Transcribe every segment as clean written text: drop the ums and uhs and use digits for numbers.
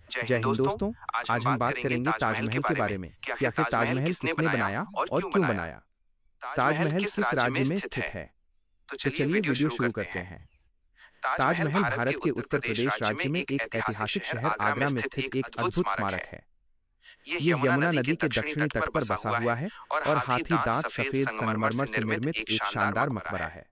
जय हिंद दोस्तों। आज हम बात करेंगे ताजमहल के बारे में कि आखिर ताजमहल किसने बनाया और क्यों बनाया। ताजमहल किस राज्य में स्थित है? तो चलिए वीडियो शुरू करते हैं। ताजमहल भारत के उत्तर प्रदेश राज्य में एक ऐतिहासिक शहर आगरा में स्थित एक अद्भुत स्मारक है। ये यमुना नदी के दक्षिणी तट पर बसा हुआ है और हाथी दांत सफेद संगमरमर से निर्मित एक शानदार मकबरा है।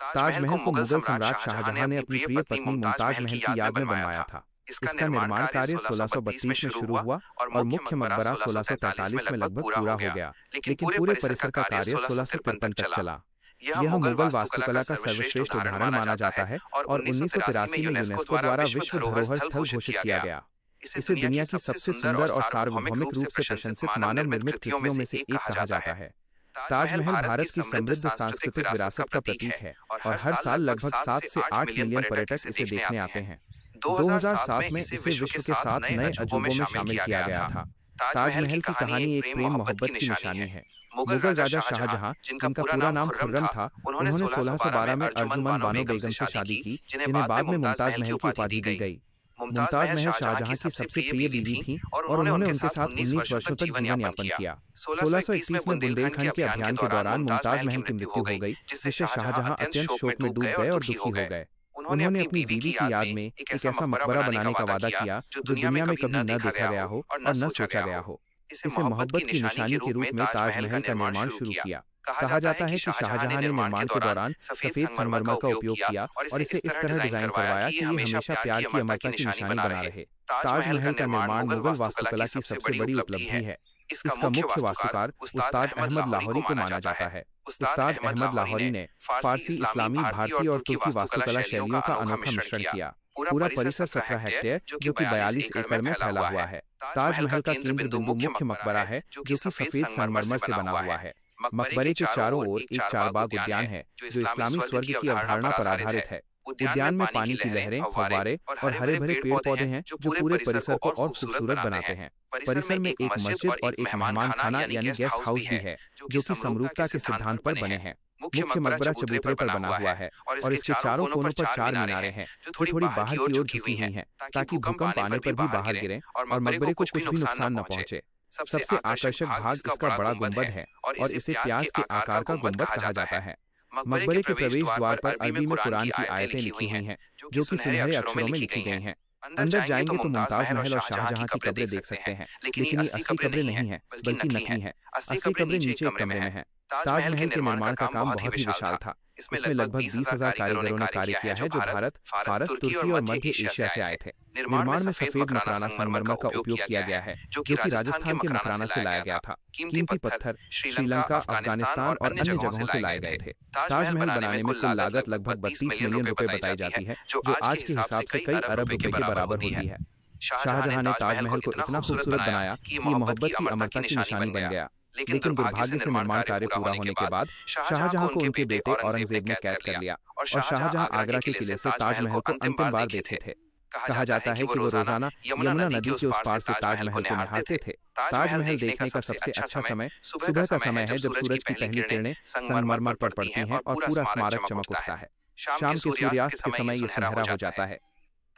ताजमहल को मुगल सम्राट शाहजहां ने अपनी प्रिय पत्नी मुमताज महल की याद में बनवाया था। इसका निर्माण कार्य 1632 में शुरू हुआ और मुख्य मकबरा 1643 में लगभग पूरा हो गया, लेकिन पूरे परिसर का कार्य 1653 तक चला। यह मुगल वास्तुकला का सर्वश्रेष्ठ उदाहरण माना जाता है और 1983 में यूनेस्को द्वारा विश्व धरोहर स्थल घोषित किया गया। इसे दुनिया की सबसे सुंदर और सार्वभौमिक रूप से प्रशंसित मानव निर्मित कृतियों में से एक कहा जाता है। ताजमहल भारत की समृद्ध सांस्कृतिक विरासत का प्रतीक है और हर साल लगभग 7 से 8 मिलियन पर्यटक इसे देखने आते हैं। 2007 में इसे विश्व के 7 नए अजूबों में शामिल किया गया था। ताजमहल की कहानी एक प्रेम मोहब्बत की निशानी है। मुगल राजा शाहजहां, जिनका पूरा नाम खुर्रम था, उन्होंने 1612 में अर्जुमन बानो बेगम से शादी की, जिन्हें बाद में मुमताज महल की उपाधि दी गई। मुमताज महल शाहजहां की सबसे प्रिय बीवी थी और उन्होंने उनके साथ 19 वर्षों तक जीवन यापन किया। 1621 में बुंदेलखंड के अभियान के दौरान मुमताज महल की मृत्यु हो गई, जिससे शाहजहां अत्यंत शोक में डूब गए और दुखी हो गए। उन्होंने अपनी बीवी की याद में एक ऐसा मकबरा बनाने का वादा किया जो दुनिया में कभी न देखा गया हो और न सोचा गया हो। इसे मोहब्बत की निशानी के रूप में ताजमहल का निर्माण शुरू किया। कहा जाता है कि शाहजहां ने निर्माण के दौरान सफेद संगमरमर का उपयोग किया और इसे इस तरह डिजाइन करवाया कि ये हमेशा प्यार की अमरता की निशानी बना रहे। ताजमहल का निर्माण मुगल वास्तुकला की सबसे बड़ी उपलब्धि है। इसका मुख्य वास्तुकार उस्ताद अहमद लाहौरी को माना जाता है। उस्ताद अहमद लाहौरी ने फारसी, इस्लामी, भारतीय और तुर्की वास्तुकला शैलियों का अनोखा मिश्रण किया। पूरा परिसर 17 हेक्टेयर जो कि 42 एकड़ में फैला हुआ है। ताजमहल का केंद्र बिंदु मुख्य मकबरा है जो कि सफेद संगमरमर से बना हुआ है। मकबरे के चारों ओर एक चारबाग उद्यान है जो इस्लामी स्वर्ग की अवधारणा पर आधारित है। उद्यान में पानी की लहरें, फव्वारे और हरे भरे पेड़ पौधे हैं जो पूरे परिसर को और खूबसूरत बनाते हैं। परिसर में एक मस्जिद और एक मेहमान खाना यानी गेस्ट हाउस भी है जो कि समरूपता के सिद्धांत पर बने हैं। मुख्य मकबरा चबूतरे पर बना हुआ है और इसके चारों कोनों पर 4 मीनारें हैं जो थोड़ी बाहर की ओर झुकी हुई हैं ताकि भूकंप आने पर भी बाहर गिरे और मकबरे को कुछ भी नुकसान न पहुंचे। सबसे आकर्षक भाग इसका बड़ा गुंबद है और इसे प्याज के आकार का गुंबद कहा जाता है। मकबरे के प्रवेश द्वार पर अरबी में कुरान की आयतें लिखी हुई हैं जो कि सुनहरे अक्षरों में लिखी गई हैं। अंदर जाएंगे तो मुमताज महल और शाहजहां की कब्रें देख सकते हैं, लेकिन ये असली कब्रें नहीं हैं बल्कि नकली हैं। असली कब्रें नीचे एक कमरे में हैं। ताजमहल के निर्माण का काम बहुत ही विशाल था। इसमें लगभग 20,000 कारीगरों ने कार्य किया है जो भारत, फारस, तुर्की और मध्य एशिया से आए थे। निर्माण में सफेद मकराना संगमरमर का उपयोग किया गया है जो कि राजस्थान के मकराना से लाया गया था। कीमती पत्थर श्रीलंका, अफगानिस्तान और अन्य जगहों से लाए गए थे। ताजमहल बनाने में कुल लागत लगभग 32 मिलियन रुपए बताई जाती है जो आज के हिसाब से कई अरब रुपए के बराबर होती है। शाहजहां ने ताजमहल को इतना खूबसूरत बनाया कि मोहब्बत की अमरता की निशानी बन गया। लेकिन दुर्भाग्य से निर्माण कार्य पूरा होने के बाद शाहजहां को उनके बेटे औरंगजेब ने कैद कर लिया और शाहजहां आगरा के किले से ताजमहल को अंतिम बार देखे थे। कहा जाता है कि वो रोजाना यमुना नदी के उस पार से ताजमहल को निहारते थे। ताजमहल देखने का सबसे अच्छा समय सुबह का समय है जब सूरज की पहली किरणें संगमरमर पर पड़ती हैं और पूरा स्मारक चमक उठता है। शाम के सूर्यास्त के समय ये सुनहरा हो जाता है।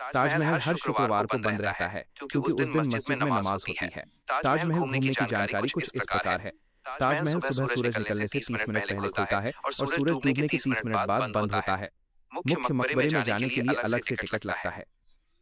ताजमहल हर शुक्रवार को बंद रहता है क्योंकि उस दिन मस्जिद में नमाज होती है। ताजमहल घूमने की जानकारी कुछ इस प्रकार है। ताजमहल सुबह सूरज निकलने से 30 मिनट पहले खुलता है और सूरज डूबने के 30 मिनट बाद बंद होता है। मुख्य मकबरे में जाने के लिए अलग से टिकट लगता है।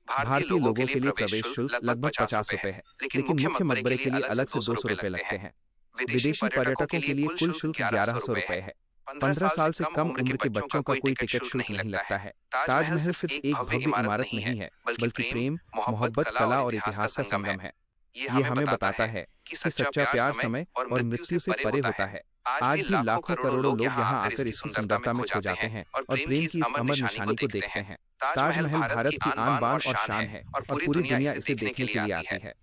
भारतीय लोगों के लिए प्रवेश शुल्क लगभग 50 रुपए है, लेकिन मुख्य मकबरे के लिए अलग से 200 रुपए लगते हैं। विदेशी पर्यटकों के लिए कुल शुल्क 1100 रुपए है। 15 साल से कम उम्र के बच्चों का कोई टिकट शुल्क नहीं लगता है। ताजमहल सिर्फ एक भव्य इमारत नहीं है बल्कि प्रेम, मोहब्बत, कला और इतिहास का संगम है। ये हमें बताता है कि सच्चा प्यार समय और मृत्यु से परे होता है। आज भी लाखों करोड़ों लोग यहाँ आकर इसकी सुंदरता में खो जाते हैं और प्रेम की इस अमर निशानी को देखते हैं। ताजमहल भारत की आन बान और शान है और पूरी दुनिया इसे देखने के लिए आती है।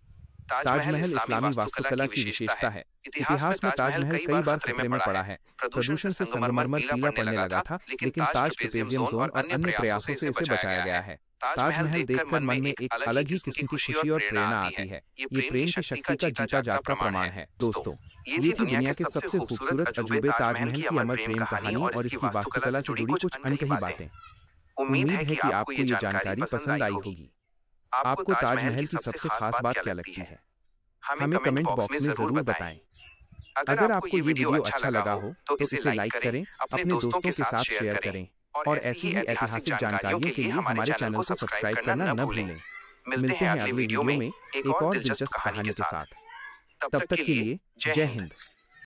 ताजमहल इस्लामी वास्तुकला की विशेषता है। इतिहास में ताजमहल कई बार खतरे में पड़ा है। प्रदूषण से संगमरमर पीला पड़ने लगा था, लेकिन ताज प्रीमियम जोन और अन्य प्रयासों से इसे बचाया गया है। ताजमहल देखकर मन में एक अलग ही किस्म की खुशी और प्रेरणा आती है। ये प्रेम की शक्ति का जीता जागता प्रमाण है। दोस्तों, ये थी दुनिया के सबसे खूबसूरत अजूबे ताजमहल की अमर प्रेम कहानी और इसकी वास्तुकला से जुड़ी कुछ अनकही बातें। उम्मीद है कि आपको ये जानकारी पसंद आई होगी। आपको ताजमहल की सबसे खास बात क्या लगती है? हमें कमेंट बॉक्स में ज़रूर बताएं। अगर आपको ये वीडियो अच्छा लगा हो तो इसे लाइक करें, अपने दोस्तों के साथ शेयर करें और ऐसी ही ऐतिहासिक जानकारियों के लिए हमारे चैनल को सब्सक्राइब करना न भूलें। मिलते हैं अगले वीडियो में एक और दिलचस्प कहानी के साथ। तब तक के लिए जय हिंद।